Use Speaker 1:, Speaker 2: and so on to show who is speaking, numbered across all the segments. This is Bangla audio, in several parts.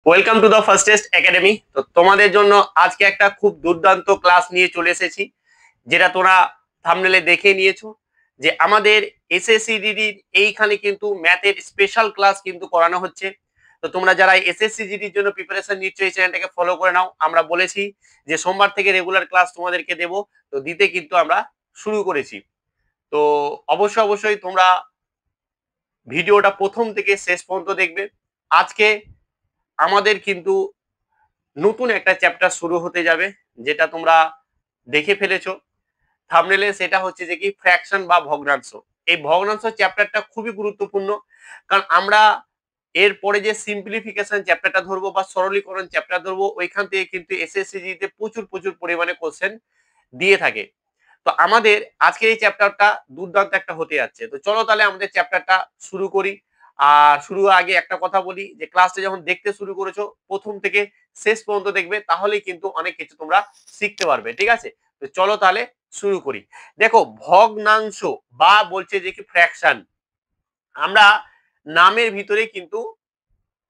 Speaker 1: Welcome to the first test academy. তো তোমাদের জন্য আজকে একটা খুব দুর্দান্ত ক্লাস নিয়ে চলে এসেছি, যেটা তোমরা থাম্বনেলে দেখে নিয়েছো যে আমাদের এসএসসিজিডির এইখানে কিন্তু ম্যাথের স্পেশাল ক্লাস কিন্তু করানো হচ্ছে। তো তোমরা যারা এসএসসিজিডির জন্য প্রিপারেশন নিচ্ছ এই চ্যানেলটাকে ফলো করে নাও। আমরা বলেছি যে সোমবার থেকে রেগুলার ক্লাস তোমাদেরকে দেব, তো দিতে কিন্তু আমরা শুরু করেছি। তো অবশ্যই অবশ্যই তোমরা ভিডিওটা প্রথম থেকে শেষ পর্যন্ত দেখবে। আজকে আমাদের কিন্তু নতুন একটা চ্যাপ্টার শুরু হতে যাবে, যেটা তোমরা দেখে ফেলেছো থাম্বনেলে। সেটা হচ্ছে যে কি ফ্র্যাকশন বা ভগ্নাংশ। এই ভগ্নাংশ চ্যাপ্টারটা খুবই গুরুত্বপূর্ণ, কারণ আমরা এরপরে যে সিম্পলিফিকেশন চ্যাপ্টারটা ধরবো বা সরলীকরণ চ্যাপ্টার ধরবো, ওইখান থেকে কিন্তু এসএসসি তে প্রচুর প্রচুর পরিমাণে কোশ্চেন দিয়ে থাকে। তো আমাদের আজকের এই চ্যাপ্টারটা দুর্দান্ত একটা হতে যাচ্ছে। তো চলো তাহলে আমাদের চ্যাপ্টারটা শুরু করি। আর শুরু আগে একটা কথা বলি যে ক্লাসটা যখন দেখতে শুরু করেছো প্রথম থেকে শেষ পর্যন্ত দেখবে, তাহলেই কিন্তু অনেক কিছু তোমরা শিখতে পারবে। ঠিক আছে, তো চলো তাহলে শুরু করি। দেখো, ভগ্নাংশ বা বলছে যে কি ফ্র্যাকশন, আমরা নামের ভিতরে কিন্তু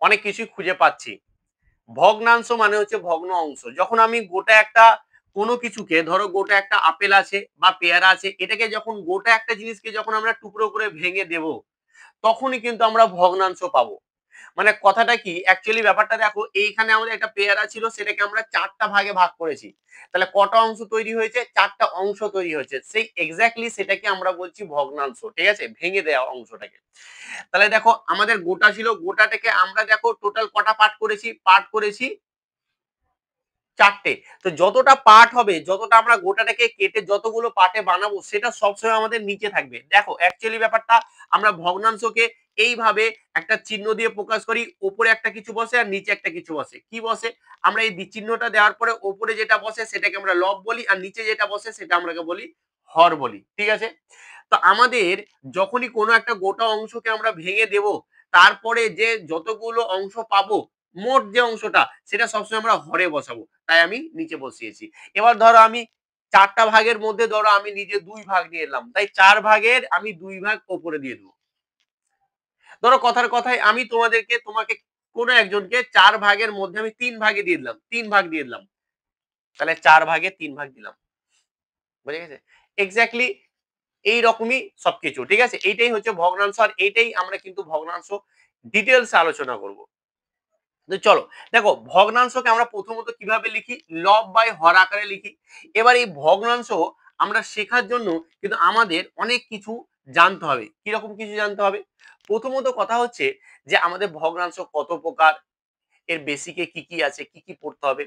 Speaker 1: অনেক কিছু খুঁজে পাচ্ছি। ভগ্নাংশ মানে হচ্ছে ভগ্ন অংশ। যখন আমি গোটা একটা কোনো কিছুকে, ধরো গোটা একটা আপেল আছে বা পেয়ারা আছে, এটাকে যখন গোটা একটা জিনিসকে যখন আমরা টুকরো করে ভেঙে দেব, তখনই কিন্তু আমরা ভগ্নাংশ পাবো। মানে কথাটা কি, অ্যাকচুয়ালি ব্যাপারটা দেখো, এইখানে আমাদের একটা পেয়ারা ছিল, সেটাকে আমরা চারটা ভাগে ভাগ করেছি। তাহলে কটা অংশ তৈরি হয়েছে? চারটা অংশ তৈরি হয়েছে। সেই এক্স্যাক্টলি সেটাকে আমরা বলছি ভগ্নাংশ। ঠিক আছে, ভেঙে দেওয়া অংশটাকে। তাহলে দেখো, আমাদের গোটা ছিল, গোটাটাকে আমরা দেখো টোটাল কটা পার্ট করেছি? পার্ট করেছি চারটে। তো যতটা পার্ট হবে, যতটা আমরা গোটাটাকে কেটে যতগুলো পার্টে বানাবো, সেটা সবসময় আমাদের নিচে থাকবে। দেখো অ্যাকচুয়ালি ব্যাপারটা, আমরা ভগ্নাংশকে এইভাবে একটা চিহ্ন দিয়ে প্রকাশ করি। উপরে একটা কিছু বসে আর নিচে একটা কিছু বসে। কি বসে? আমরা এই চিহ্নটা দেওয়ার পরে উপরে যেটা বসে সেটাকে আমরা লব বলি, আর নিচে যেটা বসে সেটা আমরা বলি হর বলি। ঠিক আছে, তো আমাদের যখনই কোনো একটা গোটা অংশকে আমরা ভেঙে দেব, তারপরে যে যতগুলো অংশ পাবো, মোট যে অংশটা, সেটা সবসময় আমরা হরে বসাবো। তাই আমি নিচে বসিয়েছি। এবার ধরো আমি চারটা ভাগের মধ্যে ধরো আমি নিজে 2 ভাগ নিয়ে এলাম, তাই 4 ভাগের আমি 2 ভাগ ওপরে দিয়ে দেবো। ধরো কথার কথায় আমি তোমাকে কোনো একজনকে 4 ভাগের মধ্যে আমি 3 ভাগে দিয়ে দিলাম, 3 ভাগ দিয়ে দিলাম। তাহলে 4 ভাগে 3 ভাগ দিলাম। বুঝে গেছে? এক্স্যাক্টলি এইরকমই সবকিছু। ঠিক আছে, এইটাই হচ্ছে ভগ্নাংশ, আর এইটাই আমরা কিন্তু ভগ্নাংশ ডিটেলস আলোচনা করব। তো চলো দেখো, ভগ্নাংশকে আমরা প্রথমত কিভাবে লিখি? লব বাই হর আকারে লিখি। এবার এই ভগ্নাংশ আমরা শেখার জন্য কিন্তু আমাদের অনেক কিছু জানতে হবে। কিরকম কিছু জানতে হবে? প্রথমত কথা হচ্ছে যে আমাদের ভগ্নাংশ কত প্রকার, এর বেসিকে কি কি আছে, কি কি পড়তে হবে।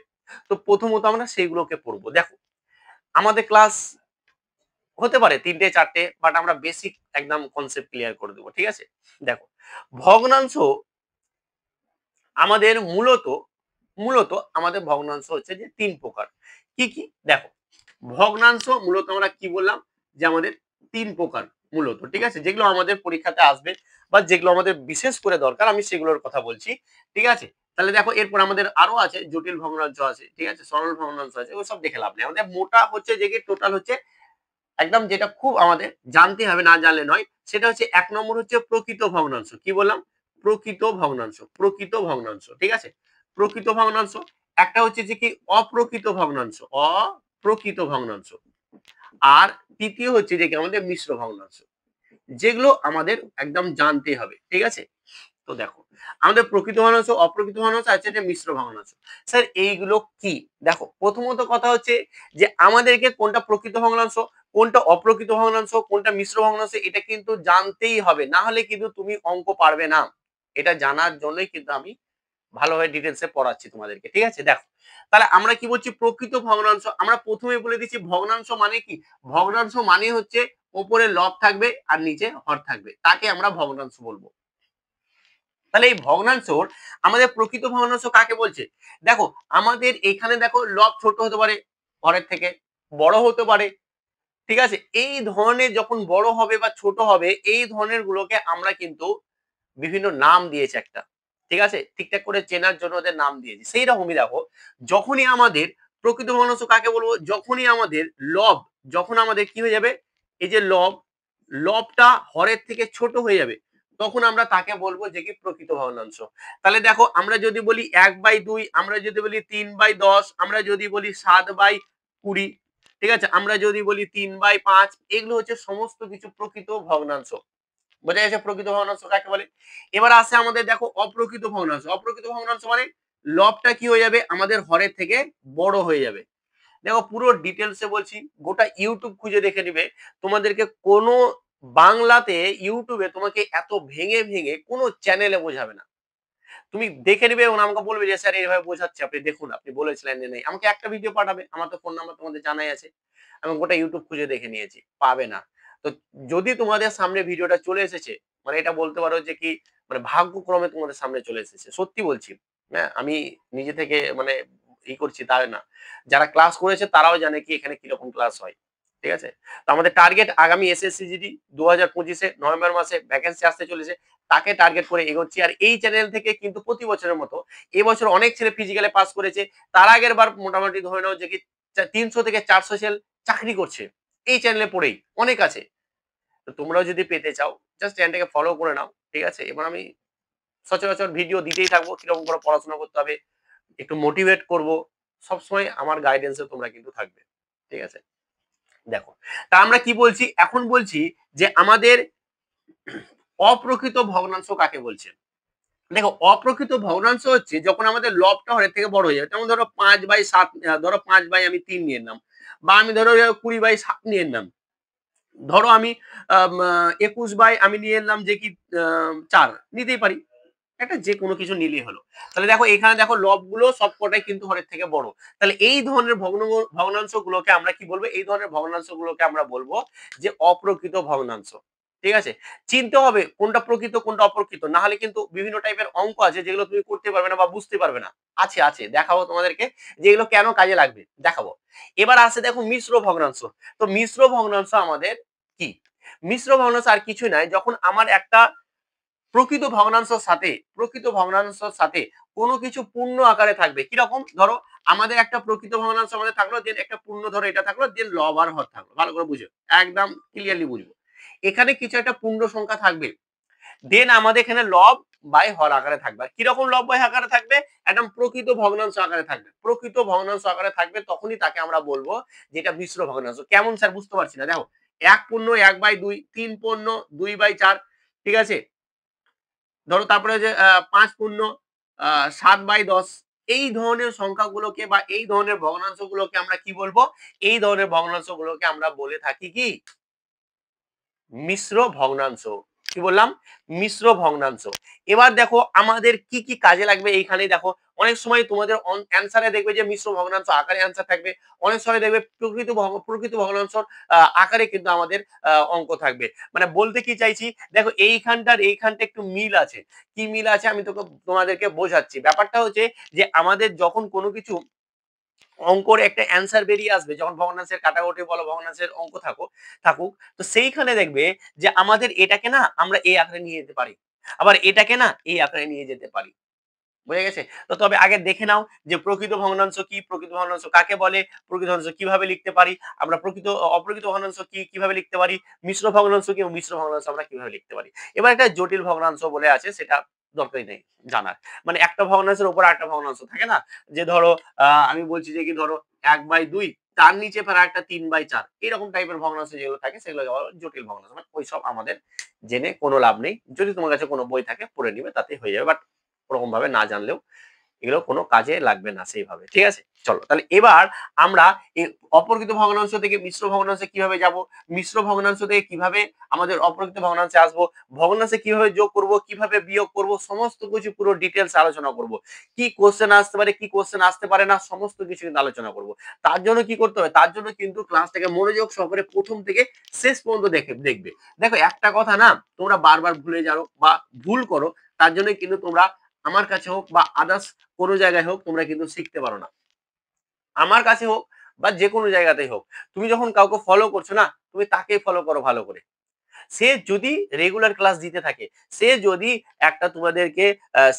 Speaker 1: তো প্রথমত আমরা সেইগুলোকে পড়বো। দেখো, আমাদের ক্লাস হতে পারে 3টে 4টে, বাট আমরা বেসিক একদম কনসেপ্ট ক্লিয়ার করে দেবো। ঠিক আছে, দেখো, ভগ্নাংশ আমাদের মূলত মূলত আমাদের ভগ্নাংশ হচ্ছে যে 3 প্রকার। কি কি? দেখো, ভগ্নাংশ মূলত আমরা কি বললাম, যে আমাদের 3 প্রকার মূলত। ঠিক আছে, যেগুলো আমাদের পরীক্ষাতে আসবে বা যেগুলো আমাদের বিশেষ করে দরকার, আমি সেগুলোর কথা বলছি। ঠিক আছে, তাহলে দেখো, এরপর আমাদের আরো আছে জটিল ভগ্নাংশ আছে, ঠিক আছে, সরল ভগ্নাংশ আছে, ওসব দেখে লাভ নেই। আমাদের মোটা হচ্ছে যে টোটাল হচ্ছে একদম, যেটা খুব আমাদের জানতে হবে, না জানলে নয়, সেটা হচ্ছে 1 নম্বর হচ্ছে প্রকৃত ভগ্নাংশ। কি বললাম? প্রকৃত ভগ্নাংশ, প্রকৃত ভগ্নাংশ। ঠিক আছে, প্রকৃত ভগ্নাংশ। একটা হচ্ছে যে কি অপ্রকৃত ভগ্নাংশ, অপ্রকৃত ভগ্নাংশ। আর তৃতীয় হচ্ছে যে কি আমাদের মিশ্র ভগ্নাংশ, যেগুলো আমাদের একদম জানতে হবে। ঠিক আছে, তো দেখো, আমাদের প্রকৃত ভগ্নাংশ, অপ্রকৃত ভগ্নাংশ আছে, যে মিশ্র ভগ্নাংশ। স্যার এইগুলো কি? দেখো, প্রথমত কথা হচ্ছে যে আমাদেরকে কোনটা প্রকৃত ভগ্নাংশ, কোনটা অপ্রকৃত ভগ্নাংশ, কোনটা মিশ্র ভগ্নাংশ, এটা কিন্তু জানতেই হবে, না হলে কিন্তু তুমি অঙ্ক পারবে না। এটা জানার জন্যই কিন্তু আমি ভালোভাবে ডিটেলসে পড়াচ্ছি তোমাদেরকে। ঠিক আছে, দেখো, তাহলে আমরা কি বলছি? প্রকৃত ভগ্নাংশ। আমরা প্রথমে বলে দিচ্ছি ভগ্নাংশ মানে কি। ভগ্নাংশ মানে হচ্ছে ওপরে লব থাকবে আর নিচে হর থাকবে, তাকে আমরা ভগ্নাংশ বলবো। তাহলে এই ভগ্নাংশর আমাদের প্রকৃত ভগ্নাংশ কাকে বলছে? দেখো, আমাদের এখানে দেখো, লব ছোট হতে পারে, হরের থেকে বড় হতে পারে। ঠিক আছে, এই ধরনের যখন বড় হবে বা ছোট হবে, এই ধরনের গুলোকে আমরা কিন্তু বিভিন্ন নাম দিয়েছি একটা। ঠিক আছে, ঠিকঠাক করে চেনার জন্য ওদের নাম দিয়েছি। সেই রকমই দেখো, যখনই আমাদের প্রকৃত ভগ্নাংশ কাকে বলবো? যখনই আমাদের লব, যখন আমাদের কি হয়ে যাবে, এই যে লব, লবটা হরের থেকে ছোট হয়ে যাবে, তখন আমরা তাকে বলবো যে কি প্রকৃত ভগ্নাংশ। তাহলে দেখো আমরা যদি বলি 1/2, আমরা যদি বলি 3/10, আমরা যদি বলি 7/20, ঠিক আছে, আমরা যদি বলি 3/5, এগুলো হচ্ছে সমস্ত কিছু প্রকৃত ভগ্নাংশ। বোঝা গেছে প্রকৃত ভগ্নাংশ কাকে বলে। এবার আসে আমাদের দেখো অপ্রকৃত ভগ্নাংশ। অপ্রকৃত ভগ্নাংশ মানে লবটা কি হয়ে যাবে, আমাদের হরের থেকে বড় হয়ে যাবে। দেখো পুরো ডিটেলসে বলছি, গোটা ইউটিউব খুঁজে দেখে নিবে, তোমাদেরকে কোনো বাংলাতে ইউটিউবে তোমাকে এত ভেঙে ভেঙে কোনো চ্যানেলে বোঝাবে না। তুমি দেখে নিবে এবং আমাকে বলবে যে স্যার এইভাবে বোঝাচ্ছে, আপনি দেখুন, আপনি বলেছিলেন যে নেই, আমাকে একটা ভিডিও পাঠাবে, আমার তো ফোন নাম্বার তোমাদের জানাই আছে, আমি গোটা ইউটিউব খুঁজে দেখে নিয়েছি, পাবে না। তো যদি তোমাদের সামনে ভিডিওটা চলে এসেছে, মানে এটা বলতে পারো যে কি, মানে ভাগ্যক্রমে তোমাদের সামনে চলে এসেছে, সত্যি বলছি। হ্যাঁ, আমি নিজে থেকে মানে করছি তাই না, যারা ক্লাস করেছে তারাও জানে কি এখানে কিরকম ক্লাস হয়। ঠিক আছে, তো আমাদের টার্গেট আগামী এসএসসিজিডি 2025-এ নভেম্বর মাসে ভ্যাকেন্সি আসতে চলেছে, তাকে টার্গেট করে এগোচ্ছি। আর এই চ্যানেল থেকে কিন্তু প্রতি বছরের মতো এবছর অনেক ছেলে ফিজিক্যালে পাস করেছে, তার আগের বার মোটামুটি ধরে নাও যে কি 300 থেকে 400 ছেলে চাকরি করছে এই চ্যানেলে পড়েই, অনেক আছে। তো তোমরাও যদি পেতে চাও জাস্ট চ্যানেলটাকে ফলো করে নাও, ঠিক আছে। এবার আমি সচরাচর ভিডিও দিতেই থাকবো, কিরকম করে পড়াশোনা করতে হবে একটু মোটিভেট করব, সবসময় আমার গাইডেন্সে তোমরা কিন্তু থাকবে, ঠিক আছে। দেখো, তা আমরা কি বলছি এখন, বলছি যে আমাদের অপ্রকৃত ভগ্নাংশ কাকে বলছে। দেখো অপ্রকৃত ভগ্নাংশ হচ্ছে যখন আমাদের লবটা হরের থেকে বড় হয়ে যাবে, যেমন ধরো 5/7, ধরো 5/3 নিয়ে নিলাম, বা আমি ধরো 20/7 নিয়ে নিলাম, ধরো আমি 21 আমি নিয়ে নিলাম যে কি 4 নিতেই পারি, একটা যে কোনো কিছু নিলেই হলো। তাহলে দেখো এখানে দেখো লবগুলো সবকটাই কিন্তু হরের থেকে বড়। তাহলে এই ধরনের ভগ্নাংশ গুলোকে আমরা কি বলবো, এই ধরনের ভগ্নাংশ গুলোকে আমরা বলবো যে অপ্রকৃত ভগ্নাংশ। ঠিক আছে, চিনতে হবে কোনটা প্রকৃত কোনটা অপ্রকৃত, না হলে কিন্তু বিভিন্ন টাইপের অঙ্ক আছে যেগুলো তুমি করতে পারবে না বা বুঝতে পারবে না। আছে আছে, দেখাবো তোমাদেরকে যে এগুলো কেন কাজে লাগবে, দেখাবো। এবার আসে দেখো মিশ্র ভগ্নাংশ। তো মিশ্র ভগ্নাংশ আমাদের কি, মিশ্র ভগ্নাংশ আর কিছু নাই, যখন আমার একটা প্রকৃত ভগ্নাংশের সাথে কোনো কিছু পূর্ণ আকারে থাকবে। কিরকম, ধরো আমাদের একটা প্রকৃত ভগ্নাংশ আমাদের থাকলো, দেন একটা পূর্ণ ধরো এটা থাকলো, দেন লব আর হর থাকলো, ভালো করে বুঝো, একদম ক্লিয়ারলি বুঝবো। এখানে কিছু একটা পূর্ণ সংখ্যা থাকবে, দেন আমাদের এখানে লব বাই হর আকারে থাকবে। কিরকম লব বাই আকারে থাকবে, একদম প্রকৃত ভগ্নাংশ আকারে থাকবে। প্রকৃত ভগ্নাংশ আকারে থাকবে, তখনই তাকে আমরা বলবো যেটা মিশ্র ভগ্নাংশ। কেমন স্যার বুঝতে পারছি না, দেখো 1 পূর্ণ 1/2, 3 পূর্ণ 2/4, ঠিক আছে, ধরো তারপরে যে 5 পূর্ণ 7/10, এই ধরনের সংখ্যাগুলোকে বা এই ধরনের ভগ্নাংশগুলোকে আমরা কি বলবো, এই ধরনের ভগ্নাংশগুলোকে আমরা বলে থাকি কি মিশ্র ভগ্নাংশ। কি বললাম, মিশ্র ভগ্নাংশ। এবার দেখো আমাদের কি কি কাজে লাগবে, এইখানে দেখো অনেক সময় তোমাদের অ্যান্সারে দেখবে যে মিশ্র ভগ্নাংশ আকারে অ্যান্সার থাকবে, অনেক সময় দেখবে প্রকৃত ভগ্নাংশ আকারে কিন্তু আমাদের অঙ্ক থাকবে। মানে বলতে কি চাইছি, দেখো এইখানটা একটু মিল আছে। কি মিল আছে আমি তোমাদেরকে বোঝাচ্ছি। ব্যাপারটা হচ্ছে যে আমাদের যখন কোনো কিছু অঙ্কর একটা অ্যান্সার বেরিয়ে আসবে, যখন ভগ্নাংশের কাটাকুটি বলো, ভগ্নাংশের অঙ্ক থাকুক, তো সেইখানে দেখবে যে আমাদের এটাকে না আমরা এই আকারে নিয়ে যেতে পারি, আবার এটাকে না এই আকারে নিয়ে যেতে পারি। বুঝে গেছে? তো তবে আগে দেখে নাও যে প্রকৃত ভগ্নাংশ কি, প্রকৃত ভগ্নাংশ কাকে বলে, প্রকৃত ভগ্নাংশ কিভাবে লিখতে পারি, আমরা অপ্রকৃত ভগ্নাংশ কি কিভাবে লিখতে পারি, মিশ্র ভগ্নাংশ কি, মিশ্র ভগ্নাংশ আমরা কিভাবে লিখতে পারি। এবার একটা জটিল ভগ্নাংশ বলে আছে, সেটা দরকারই নেই জানার। মানে একটা ভগ্নাংশের উপর আরেকটা ভগ্নাংশ থাকে না, যে ধরো আমি বলছি যে কি ধরো 1/2, তার নিচে ফের একটা 3/4, এরকম টাইপের ভগ্নাংশ যেগুলো থাকে সেগুলোকে বলা হয় জটিল ভগ্নাংশ। মানে ওইসব আমাদের জেনে কোনো লাভ নেই। যদি তোমার কাছে কোনো বই থাকে পড়ে নিবে, তাতেই হয়ে যাবে। বাট ওরকম ভাবে না জানলেও এগুলো কোনো কাজে লাগবে না সেইভাবে। ঠিক আছে, চলো তাহলে এবার আমরা এই অপ্রকৃত ভগ্নাংশ থেকে মিশ্র ভগ্নাংশে কিভাবে যাব, মিশ্র ভগ্নাংশ থেকে কিভাবে আমাদের অপ্রকৃত ভগ্নাংশে আসবো, ভগ্নাংশে কিভাবে যোগ করব, কিভাবে বিয়োগ করব, সমস্ত কিছু পুরো ডিটেলস আলোচনা করব। কি কোশ্চেন আসতে পারে, কি কোশ্চেন আসতে পারে না, সমস্ত কিছু কিন্তু আলোচনা করব। তার জন্য কি করতে হবে, তার জন্য কিন্তু ক্লাসটাকে মনোযোগ সহকারে প্রথম থেকে শেষ পর্যন্ত দেখবে। দেখো একটা কথা না, তোমরা বারবার ভুলে যাও বা ভুল করো, তার জন্য কিন্তু তোমরা আমার কাছে হোক বা আদার্স কোনো জায়গায় হোক তোমরা কিন্তু শিখতে পারো না। আমার কাছে হোক বা যে কোনো জায়গাতেই হোক, তুমি যখন কাউকে ফলো করছো না, তুমি তাকেই ফলো করো ভালো করে। সে যদি রেগুলার ক্লাস দিতে থাকে, সে যদি একটা তোমাদেরকে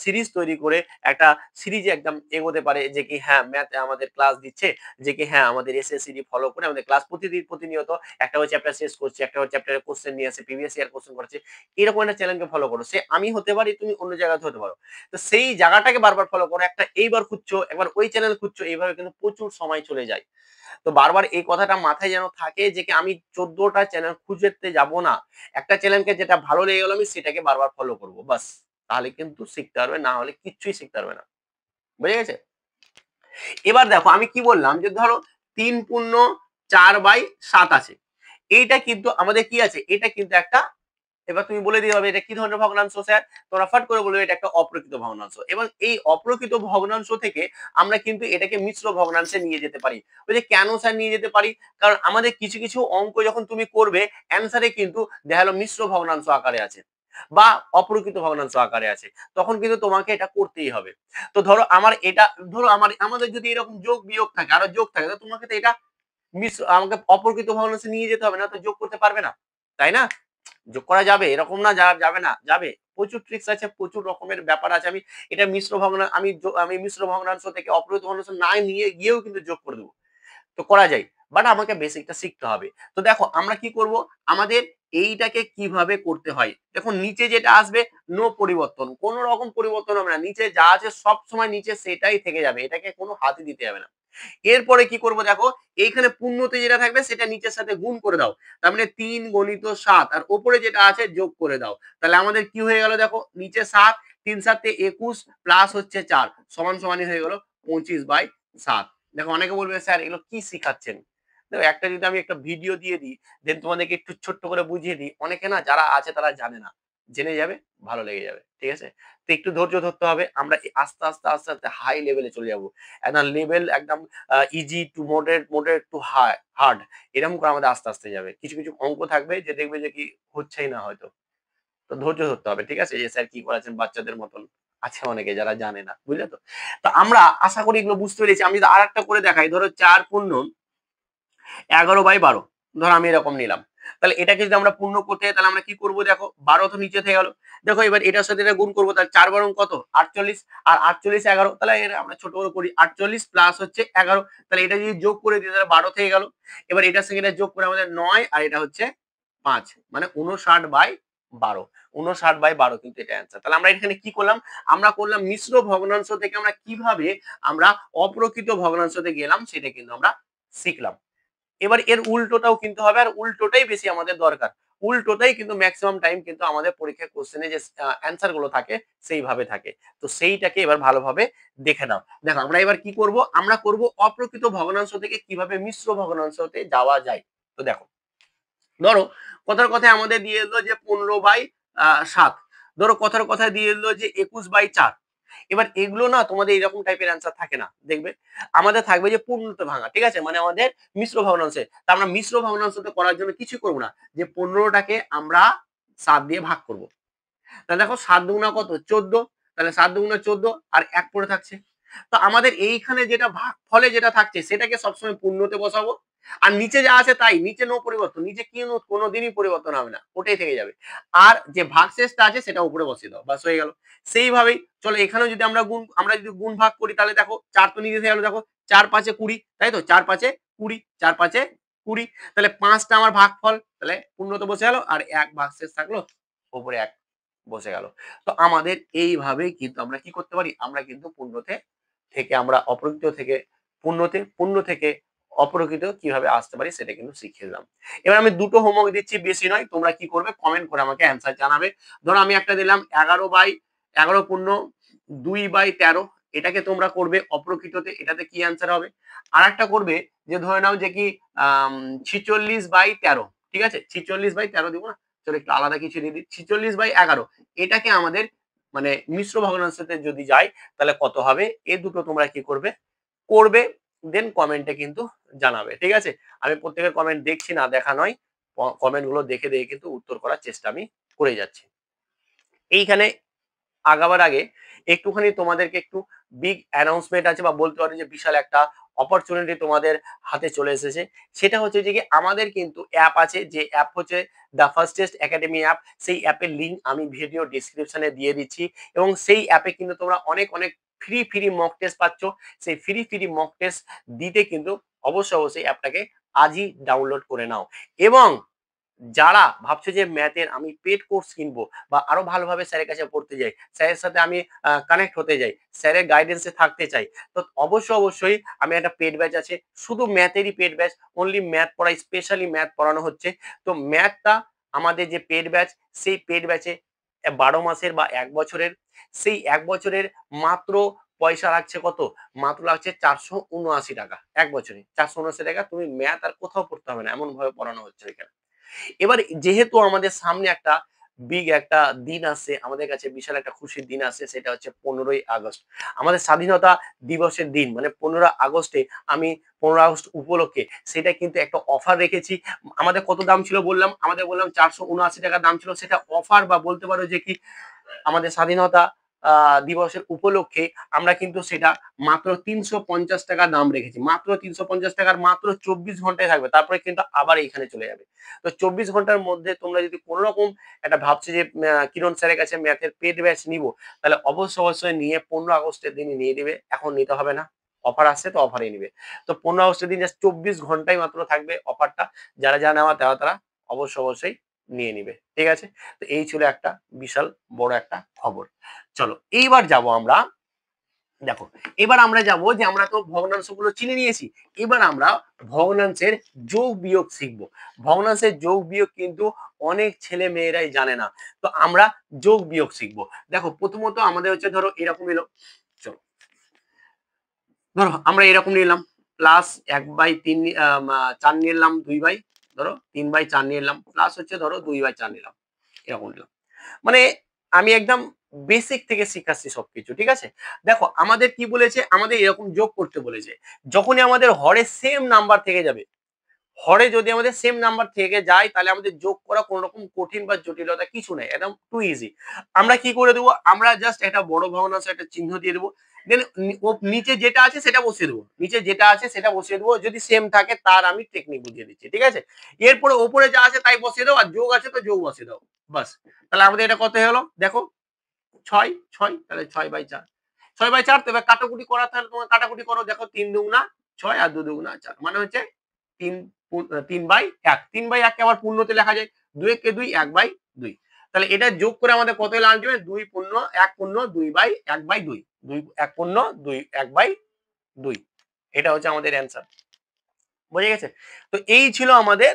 Speaker 1: সিরিজ তৈরি করে একটা সিরিজে একদম এগোতে পারে যে কি হ্যাঁ ম্যাথ আমাদের ক্লাস দিচ্ছে, যে কি হ্যাঁ আমাদের এসএসসিডি ফলো করে আমাদের ক্লাস প্রতিদিন প্রতিনিয়ত একটা করে চ্যাপ্টার শেষ করছে, একটা করে চ্যাপ্টারের কোশ্চেন নিয়ে আসে, প্রিভিয়াস ইয়ার কোশ্চেন করছে, এরকম একটা চ্যানেলকে ফলো করো। সে আমি হতে পারি, তুমি অন্য জায়গাতে হতে পারো। তো সেই জায়গাটাকে বারবার ফলো করো, একটা এইবার খুঁজছো একবার ওই চ্যানেল খুঁজছো, এইভাবে কিন্তু প্রচুর সময় চলে যায়। তো বারবার এই কথাটা মাথায় যেন থাকে যে কি আমি 14টা চ্যানেল খুঁজতে যাব না, একটা চ্যানেলকে যেটা ভালো লেগে গেল আমি সেটাকে বারবার ফলো করব, বাস। তাহলে কিন্তু শিখতে পারবে, না হলে কিচ্ছুই শিখতে পারবে না। বুঝে গেছে? এবার দেখো আমি কি বললাম যে ধরো 3 × 4/7 আছে, এইটা কিন্তু আমাদের কি আছে, এটা কিন্তু একটা, এবার তুমি বলে দিতে হবে এটা কি ধরনের ভগ্নাংশ স্যার, তোমরা ফট করে বলবে এটা একটা অপ্রকৃত ভগ্নাংশ। এবং এই অপ্রকৃত ভগ্নাংশ থেকে আমরা কিন্তু এটাকে মিশ্র ভগ্নাংশে নিয়ে যেতে পারি। ওই যে কেন স্যার নিয়ে যেতে পারি, কারণ আমাদের কিছু কিছু অঙ্ক যখন তুমি করবে অ্যান্সারে কিন্তু দেখা গেলো মিশ্র ভগ্নাংশ আকারে আছে বা অপ্রকৃত ভগ্নাংশ আকারে আছে, তখন কিন্তু তোমাকে এটা করতেই হবে। তো ধরো আমার এটা, ধরো আমাদের যদি এরকম যোগ বিয়োগ থাকে, আরো যোগ থাকে, তো তোমাকে তো এটা মিশ্র আমাকে অপ্রকৃত ভগ্নাংশে নিয়ে যেতে হবে, না তো যোগ করতে পারবে না, তাই না? যোগ করা যাবে এরকম না, যাবে না, যাবে। প্রচুর ট্রিক্স আছে, প্রচুর রকমের ব্যাপার আছে। আমি এটা মিশ্র ভগ্না আমি মিশ্র ভগ্নাংশ থেকে অপ্রকৃত ভগ্নাংশ না নিয়ে গিয়েও কিন্তু যোগ করে দেবো, তো করা যায়। বাট আমাকে বেসিকটা শিখতে হবে। তো দেখো আমরা কি করব, আমাদের এইটাকে কিভাবে করতে হয়, দেখো নিচে যেটা আসবে নো পরিবর্তন, কোনো রকম পরিবর্তন হবে না, নিচে যা আছে সব সময় নিচে সেটাই থেকে যাবে, এটাকে কোনো হাতই দিতে যাবে না। এরপরে কি করব দেখো, এইখানে পূর্ণতে যেটা থাকবে সেটা নিচের সাথে গুণ করে দাও, তার মানে 3 × 7 আর উপরে যেটা আছে যোগ করে দাও। তাহলে আমাদের কি হয়ে গেল দেখো, নিচে 7, 3 × 7 = 21 প্লাস হচ্ছে 4 সমান সমানই হয়ে গেল 25/7। দেখো অনেকে বলবে স্যার এগুলো কি শিখাচ্ছেন। দেখো একটা যদি আমি একটা ভিডিও দিয়ে দিই, দেন তোমাদেরকে একটু ছোট্ট করে বুঝিয়ে দিই, অনেকে না যারা আছে তারা জানে না, জেনে যাবে, ভালো লেগে যাবে, ঠিক আছে? তো একটু ধৈর্য ধরতে হবে, আমরা আস্তে আস্তে আস্তে আস্তে হাই লেভেলে চলে যাবো, একদম লেভেল একদম easy to moderate, moderate two hard, এরকম করে আমাদের আস্তে আস্তে যাবে। কিছু কিছু অঙ্ক থাকবে যে দেখবে যে কি হচ্ছেই না হয়তো, তো ধৈর্য ধরতে হবে, ঠিক আছে? এই যে স্যার কি করাচ্ছেন বাচ্চাদের মতন, আছে অনেকে যারা জানে না, বুঝলে তো? তো আমরা আশা করি এগুলো বুঝতে পেরেছি। আমি যদি আরেকটা করে দেখাই, ধরো 4×11/12, ধরো আমি এরকম নিলাম, তাহলে এটাকে যদি আমরা পূর্ণ করতে হয় তাহলে আমরা কি করব দেখো, 12 তো নিচে থেকে গেল, দেখো এবার এটার সাথে এটা গুণ করবো, তাহলে 4 × কত 48, আর 48 11, তাহলে এটা আমরা ছোট করে করি, 48 প্লাস হচ্ছে 11, তাহলে এটা যদি যোগ করে দিই তাহলে 12 থেকে গেল। এবার এটার সঙ্গে এটা যোগ করে আমাদের 9, আর এটা হচ্ছে 5, মানে 59/12, 59/12 কিন্তু এটা অ্যান্সার। তাহলে আমরা এখানে কি করলাম, আমরা করলাম মিশ্র ভগ্নাংশ থেকে আমরা কিভাবে আমরা অপ্রকৃত ভগ্নাংশতে গেলাম সেটা কিন্তু আমরা শিখলাম। এবার এর উল্টোটাও কিন্তু হবে, আর উল্টোটাই বেশি আমাদের দরকার। উল্টোটাই কিন্তু ম্যাক্সিমাম টাইম কিন্তু আমাদের পরীক্ষার কোশ্চেনে যে অ্যান্সার গুলো থাকে সেইভাবে থাকে। তো সেইটাকে এবার ভালোভাবে দেখে নাও। দেখো আমরা এবার কি করব, আমরা করব অপ্রকৃত ভগ্নাংশ থেকে কিভাবে মিশ্র ভগ্নাংশতে যাওয়া যায়। তো দেখো, ধরো কথার কথায় আমাদের দিয়ে দিল যে 15/7, ধরো কথার কথায় দিয়ে দিল যে 21/4। এবার এগুলো না তোমাদের এরকম টাইপের অ্যান্সার থাকে না, দেখবে আমাদের থাকবে যে পূর্ণতে ভাঙা, ঠিক আছে, মানে আমাদের মিশ্র ভগ্নাংশে। তা আমরা মিশ্র ভগ্নাংশতে করার জন্য কিছু করবো না, যে 15টাকে আমরা 7 দিয়ে ভাগ করব। তাহলে দেখো 7 দুগুণা কত 14, তাহলে 7 দুগুণা 14, আর 1 পড়ে থাকছে। তো আমাদের এইখানে যেটা ভাগফলে যেটা থাকছে সেটাকে সবসময় পূর্ণতে বসাবো, আর নিচে যা আছে তাই, নিচে নো পরিবর্তন, নিচে কি কোনোদিনই পরিবর্তন হবে না, ওটাই থেকে যাবে। আর যে ভাগশেষটা আছে সেটা উপরে বসিয়ে দাও, বাস হয়ে গেল। সেইভাবেই চলো এখানেও যদি আমরা যদি গুণ ভাগ করি, তাহলে দেখো 4 তো নিচে থেকে গেল, দেখো 4 × 5 = 20, তাই তো 4 × 5 = 20, 4 × 5 = 20, তাহলে 5টা আমার ভাগফল, তাহলে পূর্ণতে বসে গেল, আর 1 ভাগশেষ থাকলো, উপরে 1 বসে গেল। তো আমাদের এইভাবেই কিন্তু আমরা কি করতে পারি, আমরা কিন্তু পূর্ণতে থেকে আমরা অপ্রকৃত থেকে পূর্ণতে, পূর্ণ থেকে অপ্রকৃত কিভাবে আসতে পারি সেটা কিন্তু শিখিয়ে দিলাম। এবার আমি দুটো হোমওয়ার্ক দিচ্ছি, বেশি নয়, তোমরা কি করবে কমেন্ট করে আমাকে অ্যান্সার জানাবে। ধরো আমি একটা দিলাম 11/11 পূর্ণ 2/13, এটাকে তোমরা করবে অপ্রকৃততে, এটাতে কি অ্যান্সার হবে। আর একটা করবে যে ধরে নাও যে কি 46/13, ঠিক আছে, 46/13 দিব না, চলো একটু আলাদা কিছু দিয়ে দিই, 46/11, এটাকে আমাদের মানে মিশ্র ভগ্নাংশতে যদি যাই তাহলে কত হবে, এই দুটো তোমরা কি করবে করবে, দেন কমেন্টে কিন্তু জানাবে, ঠিক আছে? আমি প্রত্যেকের কমেন্ট দেখছি না, দেখা নয়, কমেন্ট গুলো দেখে দেখে কিন্তু উত্তর করার চেষ্টা আমি করে যাচ্ছি। এইখানে আগাবার আগে একটুখানি তোমাদেরকে একটু বিগ অ্যানাউন্সমেন্ট আছে, বা বলতে পারো যে বিশাল একটা অপরচুনিটি তোমাদের হাতে চলে এসেছে। সেটা হচ্ছে যে কি আমাদের কিন্তু অ্যাপ আছে, যে অ্যাপ হচ্ছে the first test academy app, সেই অ্যাপের লিঙ্ক আমি ভিডিও ডিসক্রিপশনে দিয়ে দিচ্ছি এবং সেই অ্যাপে কিন্তু তোমরা অনেক অনেক ফ্রি মক টেস্ট পাচ্ছ। সেই ফ্রি মক টেস্ট দিতে কিন্তু অবশ্যই অ্যাপটাকে আজই ডাউনলোড করে নাও। এবং যারা ভাবছো যে ম্যাথের আমি পেড কোর্স কিনবো বা আরো ভালোভাবে স্যারের কাছে পড়তে যাই, স্যারের সাথে আমি কানেক্ট হতে যাই, স্যারের গাইডেন্সে থাকতে চাই, তো অবশ্যই আমি একটা পেড ব্যাচ আছে, শুধু ম্যাথেরই পেড ব্যাচ, অনলি ম্যাথ পড়াই, স্পেশালি ম্যাথ পড়ানো হচ্ছে। তো ম্যাথটা আমাদের যে পেড ব্যাচ, সেই পেড ব্যাচে 12 মাসের বা 1 বছরের, সেই 1 বছরের মাত্র পয়সা লাগছে কত, মাত্র লাগছে 479 টাকা 1 বছরে। 479 টাকা, তুমি ম্যাথ আর কোথাও পড়তে হবে না, এমন ভাবে পড়ানো হচ্ছে এখানে। এবার যেহেতু আমাদের সামনে একটা বিগ একটা দিন আসছে, আমাদের কাছে বিশাল একটা খুশির দিন আসছে, সেটা হচ্ছে 15ই আগস্ট, আমাদের স্বাধীনতা দিবসের দিন। মানে 15 আগস্টে আমি 15 আগস্ট উপলক্ষে সেটা কিন্তু একটা অফার রেখেছি। আমাদের কত দাম ছিল বললাম, আমাদের বললাম 479 টাকা দাম ছিল, সেটা অফার বা বলতে পারো যে কি আমাদের স্বাধীনতা দিবসের উপলক্ষে আমরা কিন্তু সেটা মাত্র 350 টাকা দাম রেখেছি। মাত্র 350 টাকার মাত্র 24 ঘন্টায় থাকবে, তারপরে কিন্তু আবার এইখানে চলে যাবে। তো 24 ঘন্টার মধ্যে তোমরা যদি কোনো রকম একটা ভাবছো যে কিরণ স্যারের কাছে ম্যাথের পেড ব্যাচ নিবো, তাহলে অবশ্যই নিয়ে 15 আগস্টের দিনই নিয়ে নিবে, এখন নিতে হবে না। অফার আসছে তো অফারে নিবে। তো 15 আগস্টের দিন জাস্ট 24 ঘন্টাই মাত্র থাকবে অফারটা, যারা যা নেওয়া তারা অবশ্যই নিয়ে নিবে, ঠিক আছে। তো এই ছিল একটা বিশাল বড় একটা খবর। চলো এইবার যাব আমরা, দেখো এবার আমরা যাব যে আমরা তো ভগ্নাংশগুলো চিনে নিয়েছি, এবার আমরা ভগ্নাংশের যোগ বিয়োগ শিখবো। ভগ্নাংশের যোগ বিয়োগ কিন্তু অনেক ছেলে মেয়েরাই জানে না, তো আমরা যোগ বিয়োগ শিখবো। দেখো প্রথমত আমাদের হচ্ছে ধরো এরকম এলো, চলো ধরো আমরা এরকম নিলাম প্লাস 1/3 4 নিলাম 2 ধরো 3/4 নিলাম, প্লাস হচ্ছে ধরো 2/4 নিলাম, এরকম নিলাম। মানে আমি একদম বেসিক থেকে শিখাচ্ছি সবকিছু, ঠিক আছে। দেখো আমাদের কি বলেছে, আমাদের এরকম যোগ করতে বলেছে, যখনই আমাদের হরে সেম নাম্বার থেকে যাবে, হরে যদি আমাদের সেম নাম্বার থেকে যায়, তাহলে আমাদের যোগ করা কোনো রকম কঠিন বা জটিলতা কিছু নেই, একদম টু ইজি। আমরা কি করে দেবো, আমরা জাস্ট একটা বড় ভগ্নাংশ একটা চিহ্ন দিয়ে দেবো, দেন নিচে যেটা আছে সেটা বসিয়ে দেবো, নিচে যেটা আছে সেটা বসিয়ে দেবো, যদি সেম থাকে তার আমি টেকনিক বুঝিয়ে দিচ্ছি, ঠিক আছে। এরপরে ওপরে যা আছে তাই বসিয়ে দাও, আর যোগ আছে তো যোগ বসিয়ে দাও, বাস। তাহলে আমাদের এটা কত হলো দেখো, 6 তাহলে 6/4, 6/4। তো এবার কাটাকুটি করা, তাহলে তোমার কাটাকুটি করো, দেখো 3 দুগুণা 6 আর 2 দুগুণা 4, মানে হচ্ছে 3/1। 3/1 কে আবার পূর্ণতে লেখা যায়, 2 একে 2, 1/2। তাহলে এটা যোগ করে আমাদের কত হলো আসবে, 2 পূর্ণ 1 পূর্ণ 2/1/2, 2 1 পূর্ণ 2 1/2। এটা হচ্ছে আমাদের অ্যান্সার, বুঝে গেছে। তো এই ছিল আমাদের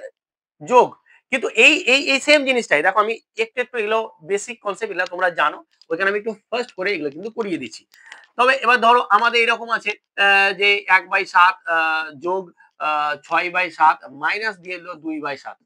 Speaker 1: যোগ। কিন্তু এই সেম জিনিসটাই দেখো, আমি একটু এগুলো বেসিক কনসেপ্ট, এগুলো তোমরা জানো, ওইখানে আমি একটু ফার্স্ট করে এগুলো কিন্তু করিয়ে দিচ্ছি। তবে এবার ধরো আমাদের এরকম আছে যে 1/7 যোগ 6/7 মাইনাস দিয়ে দিল 2/7।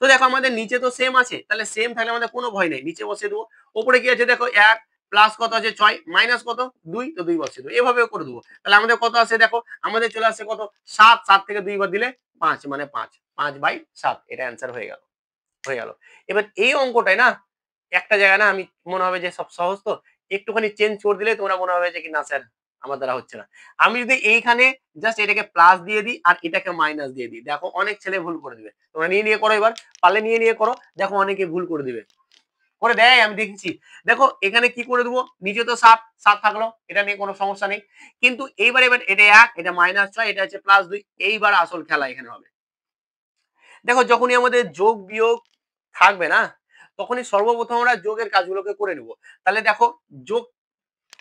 Speaker 1: তো দেখো আমাদের নিচে তো সেম আছে, তাহলে সেম থাকলে আমাদের কোনো ভয় নেই, নিচে বসিয়ে দেবো। ওপরে কি আছে দেখো 1 প্লাস কত আছে 6 মাইনাস কত 2, তো 2 বসিয়ে দেবো, এভাবেও করে দেবো। তাহলে আমাদের কত আছে দেখো, আমাদের চলে আসছে কত 7, 7 থেকে 2 বার দিলে 5, মানে 5/7, এটা অ্যান্সার হয়ে গেল। এবার এই অঙ্কটাই না একটা জায়গায় না আমি মনে হবে যে সব সহজ, তো একটুখানি চেঞ্জ করে দিলে তোমরা মনে হবে যে কি না স্যার আমার দ্বারা হচ্ছে না। আমি যদি এইখানে জাস্ট এটাকে প্লাস দিয়ে দিই আর এটাকে মাইনাস দিয়ে দিই, দেখো অনেক ছেলে ভুল করে দিবে। তোমরা নিয়ে করো, এবার পারলে নিয়ে করো, দেখো অনেকে ভুল করে দিবে, করে দেয় আমি দেখেছি। দেখো এখানে কি করে দেবো, নিচে তো 7 7 থাকলো, এটা নিয়ে কোনো সমস্যা নেই। কিন্তু এইবার এটা 1, এটা -6, এটা হচ্ছে +2। এইবার আসল খেলা এখানে হবে। দেখো যখনই আমাদের যোগ বিয়োগ থাকবে না, তখনই সর্বপ্রথম আমরা যোগের কাজগুলোকে করে নেব। তাহলে দেখো যোগ,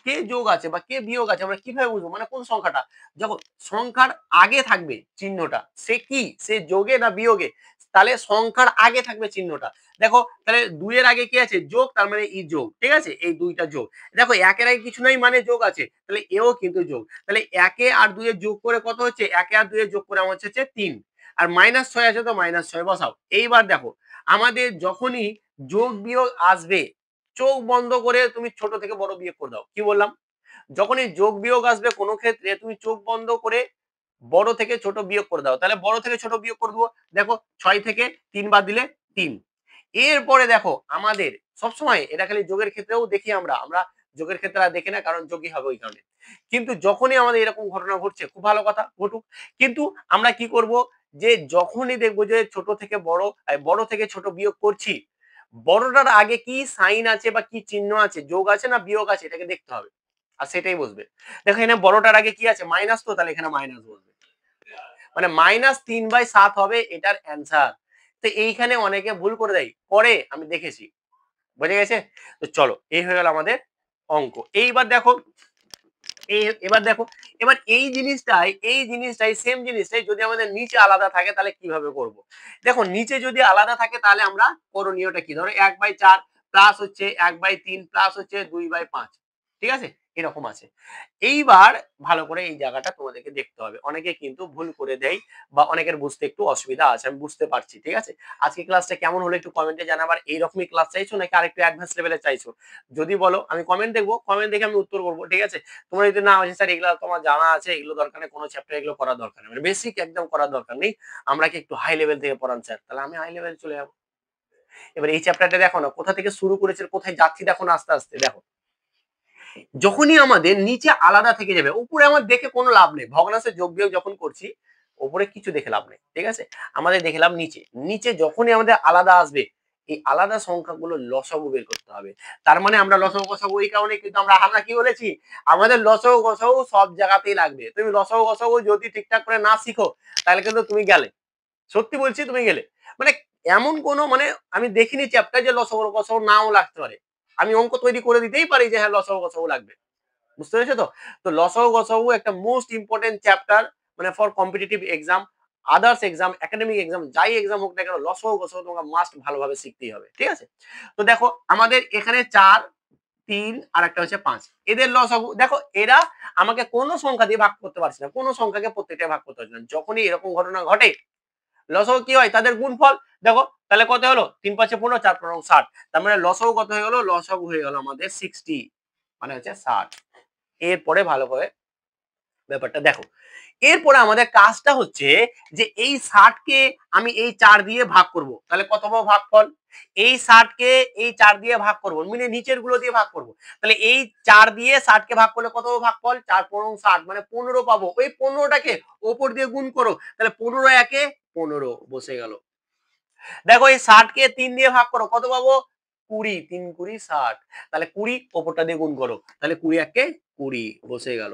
Speaker 1: কে যোগ আছে বা কে বিয়োগ আছে আমরা কিভাবে বুঝবো, মানে কোন সংখ্যাটা, যখন সংখ্যার আগে থাকবে চিহ্নটা, সে কি, সে যোগে না বিয়োগে, তাহলে সংখ্যার আগে থাকবে চিহ্নটা। দেখো তাহলে 2 এর আগে কি আছে যোগ, তার মানে ই যোগ, ঠিক আছে, এই দুইটা যোগ। দেখো 1 এর আগে কিছু নাই মানে যোগ আছে, তাহলে এও কিন্তু যোগ। তাহলে 1 এ আর 2 এর যোগ করে কত হচ্ছে, 1 এ আর 2 এর যোগ করে আমার হচ্ছে 3, আর -6 আছে তো -6 বসাও। এইবার দেখো আমাদের যখনই যোগ বিয়োগ আসবে, চোখ বন্ধ করে তুমি ছোট থেকে বড় বিয়োগ করে দাও। কি বললাম, যখনই যোগ বিয়োগ আসবে কোনো ক্ষেত্রে তুমি চোখ বন্ধ করে বড় থেকে ছোট বিয়োগ করে দাও। তাহলে বড় থেকে ছোট বিয়োগ করে দেবো, দেখো 6 থেকে 3 বাদ দিলে 3। এরপরে দেখো আমাদের সবসময় এটা খালি যোগের ক্ষেত্রেও দেখি, আমরা যোগের ক্ষেত্রে আর দেখি না, কারণ যোগই হবে ওই কারণে। কিন্তু যখনই আমাদের এরকম ঘটনা ঘটছে, খুব ভালো কথা ঘটুক, কিন্তু আমরা কি করব, যে যখনই দেখবো যে ছোট থেকে বড় বড় থেকে ছোট বিয়োগ করছি, বড়টার আগে কি সাইন আছে বা কি চিহ্ন আছে, যোগ আছে না বিয়োগ আছে, এটাকে দেখতে হবে আর সেটাই বসবে। দেখো এখানে বড়টার আগে কি আছে, মাইনাস, তো তাহলে এখানে মাইনাস বসবে, মানে -3/7 হবে এটার অ্যান্সার। তো এইখানে অনেকে ভুল করে দেয়, করে আমি দেখেছি, বুঝে গেছে? তো চলো, এই হয়ে গেল আমাদের অঙ্ক। এইবার দেখো, এবার দেখো, এবার এই জিনিসটাই সেম জিনিসটাই যদি আমাদের নিচে আলাদা থাকে তাহলে কিভাবে করব। দেখো নিচে যদি আলাদা থাকে তাহলে আমরা করণীয়টা কি, ধরো 1/4 প্লাস হচ্ছে 1/3 প্লাস হচ্ছে 2/5, ঠিক আছে, এরকম আছে। এইবার ভালো করে এই জায়গাটা তোমাদেরকে দেখতে হবে, অনেকে কিন্তু ভুল করে দেয় বা অনেকের বুঝতে একটু অসুবিধা আছে, আমি বুঝতে পারছি, ঠিক আছে। আজকে ক্লাসটা কেমন হলো একটু কমেন্টে জানাবার, এইরকমই ক্লাস চাইছো নাকি আরেকটু অ্যাডভান্স লেভেলে চাইছো, যদি বলো আমি কমেন্ট দেখবো, কমেন্ট দেখে আমি উত্তর করবো, ঠিক আছে। তোমরা যদি না আছে স্যার এগুলো তোমার জানা আছে, এগুলো দরকার নেই, কোনো চ্যাপ্টার এগুলো করার দরকার নেই, মানে বেসিক একদম করার দরকার নেই, আমরা কি একটু হাই লেভেল থেকে পড়ান স্যার, তাহলে আমি হাই লেভেল চলে যাবো। এবার এই চ্যাপ্টারটা দেখো না কোথা থেকে শুরু করেছে, কোথায় যাচ্ছি দেখো না, আস্তে আস্তে দেখো, যখনই আমাদের নিচে আলাদা থেকে যাবে, উপরে আমার দেখে কোনো লাভ নেই, ভগ্নাংশের যোগ বিয়োগ যখন করছি উপরে কিছু দেখে লাভ নেই, ঠিক আছে। আমাদের দেখলাম নিচে, নিচে যখনই আমাদের আলাদা আসবে, এই আলাদা সংখ্যাগুলো লসাগু বের করতে হবে। তার মানে আমরা লসাগু গসাগু এই কারণে কিন্তু আমরা কি বলেছি, আমাদের লসাগু গসাগু সব জায়গাতেই লাগবে। তুমি লসাগু গসাগু যদি ঠিকঠাক করে না শিখো তাহলে কিন্তু তুমি গেলে, সত্যি বলছি তুমি গেলে, মানে এমন কোনো মানে আমি দেখিনি চ্যাপ্টার যে লসাগু গসাগু নাও লাগতে পারে, আমি অঙ্ক তৈরি করে দিতেই পারি যে হ্যাঁ লসাগু গসাগু লাগবে, বুঝতে পেরেছো তো। তো লসাগু গসাগু একটা মোস্ট ইম্পর্টেন্ট চ্যাপ্টার, মানে for competitive exam, others exam, academic exam, যাই এক্সাম হোক না কেন লসাগু গসাগু তোমাকে মাস্ট ভালোভাবে শিখতেই হবে, ঠিক আছে। তো দেখো আমাদের এখানে 4, 3 আর একটা হচ্ছে 5, এদের লসাগু দেখো, এরা আমাকে কোনো সংখ্যা দিয়ে ভাগ করতে পারছে না, কোনো সংখ্যাকে প্রত্যেকটা ভাগ করতে পারছে না, যখনই এরকম ঘটনা ঘটে লসাগু কি হয়, তাদের গুণফল দেখো, তাহলে কত হলো, 3×5 = 15, 4×5 = 60, তার মানে লসাগু কত হয়ে গেল, লসাগু হয়ে গেল আমাদের 60, মানে হচ্ছে 60। এরপরে ভালো করে ব্যাপারটা দেখো, এরপরে আমাদের কাজটা হচ্ছে যে এই 60 কে আমি এই 4 দিয়ে ভাগ করব, তাহলে কত পাবো ভাগফল, এই 60 কে এই 4 দিয়ে ভাগ করব, মানে নিচের গুলো দিয়ে ভাগ করব, তাহলে এই 4 দিয়ে 60 কে ভাগ করলে কত পাবো ভাগফল, 4×5 = 60, মানে 15 পাবো। ওই 15টাকে উপর দিয়ে গুণ করো, তাহলে 15 একে 15 বসে গেল। দেখো এই 60 কে 3 দিয়ে ভাগ করো, কত পাবো 20, 3×20 = 60, তাহলে 20 ওপরটা দিয়ে গুণ করো, তাহলে 20 একে 20 বসে গেল।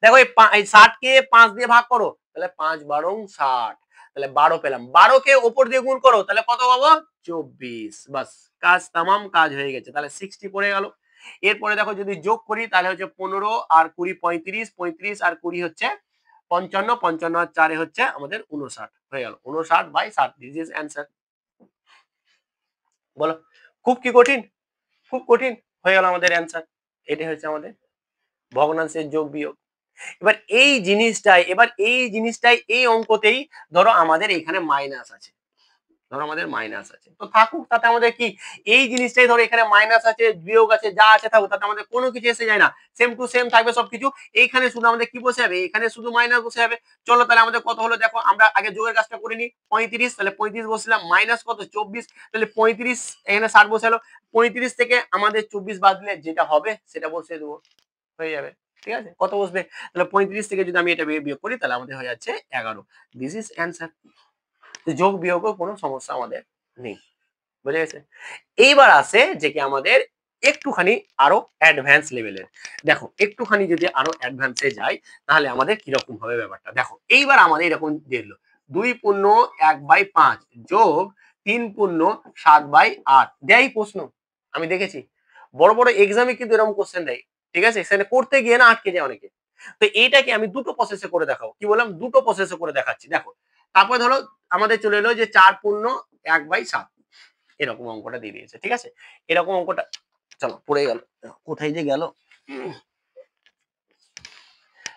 Speaker 1: দেখো এই 60 কে 5 দিয়ে ভাগ করো, তাহলে 5×12 = 60, তাহলে 12 পেলাম, 12 কে ওপর দিয়ে গুণ করো, তাহলে কত পাবো 24, বাস কাজ তামাম, কাজ হয়ে গেছে, তাহলে 60 পড়ে গেল। এরপরে দেখো যদি যোগ করি তাহলে হচ্ছে 15 আর 20 35, 35 আর 20 হচ্ছে 55, 55 আর 4 হচ্ছে আমাদের 59, হয়ে গেল 59/60, দিস ইজ অ্যান্সার। বলো খুব কি কঠিন, খুব কঠিন, হয়ে গেল আমাদের অ্যান্সার, এটাই হচ্ছে আমাদের ভগ্নাংশের যোগ বিয়োগ। এবার এই জিনিসটাই এই অঙ্কতেই ধরো আমাদের এখানে মাইনাস আছে, ধরো আমাদের মাইনাস আছে, তো থাকুক, তাতে আমাদের কি, এই জিনিসটাই ধরো এখানে মাইনাস আছে বিয়োগ আছে যা আছে থাকুক, তাতে আমাদের কোনো কিছু এসে যায় না, সেম টু সেম থাকবে সবকিছু। এইখানে শুধু আমাদের কি বসে যাবে, এখানে শুধু মাইনাস বসে যাবে। চলো তাহলে আমাদের কত হলো দেখো, আমরা আগে যোগের কাজটা করে নিই, 35, তাহলে 35 বসলাম, মাইনাস কত 24, তাহলে 35 এখানে 60 বসে গেলো, 35 থেকে আমাদের 24 বাদ দিলে যেটা হবে সেটা বসিয়ে দেবো, হয়ে যাবে, ঠিক আছে। কত বসবে, তাহলে 35 থেকে যদি আমি এটা বিয়োগ করি তাহলে আমাদের হয়ে যাচ্ছে 11, দিস ইজ অ্যান্সার। যোগ বিয়োগও কোনো সমস্যা আমাদের নেই, বুঝে গেছে। এইবার আসে যে কি আমাদের একটুখানি আরো অ্যাডভান্স লেভেলের, দেখো একটুখানি যদি আরো অ্যাডভান্সে যাই তাহলে আমাদের কিরকম হবে ব্যাপারটা দেখো। এইবার আমাদের এরকম দিল 2×1/5 যোগ 3×7/8 দেয় প্রশ্ন, আমি দেখেছি বড় বড় এক্সামে কিন্তু এরকম কোশ্চেন দেয়, ঠিক আছে, সেখানে করতে গিয়ে না আটকে যায় অনেকে। তো এইটাকে আমি দুটো প্রসেসে করে দেখাবো, কি বললাম, দুটো প্রসেসে করে দেখাচ্ছি দেখো। তারপরে ধরো আমাদের চলে এলো যে 4×1/7, এরকম অঙ্কটা দিয়ে দিয়েছে, ঠিক আছে, এরকম অঙ্কটা, চলো পড়ে গেল, কোথায় যে গেল,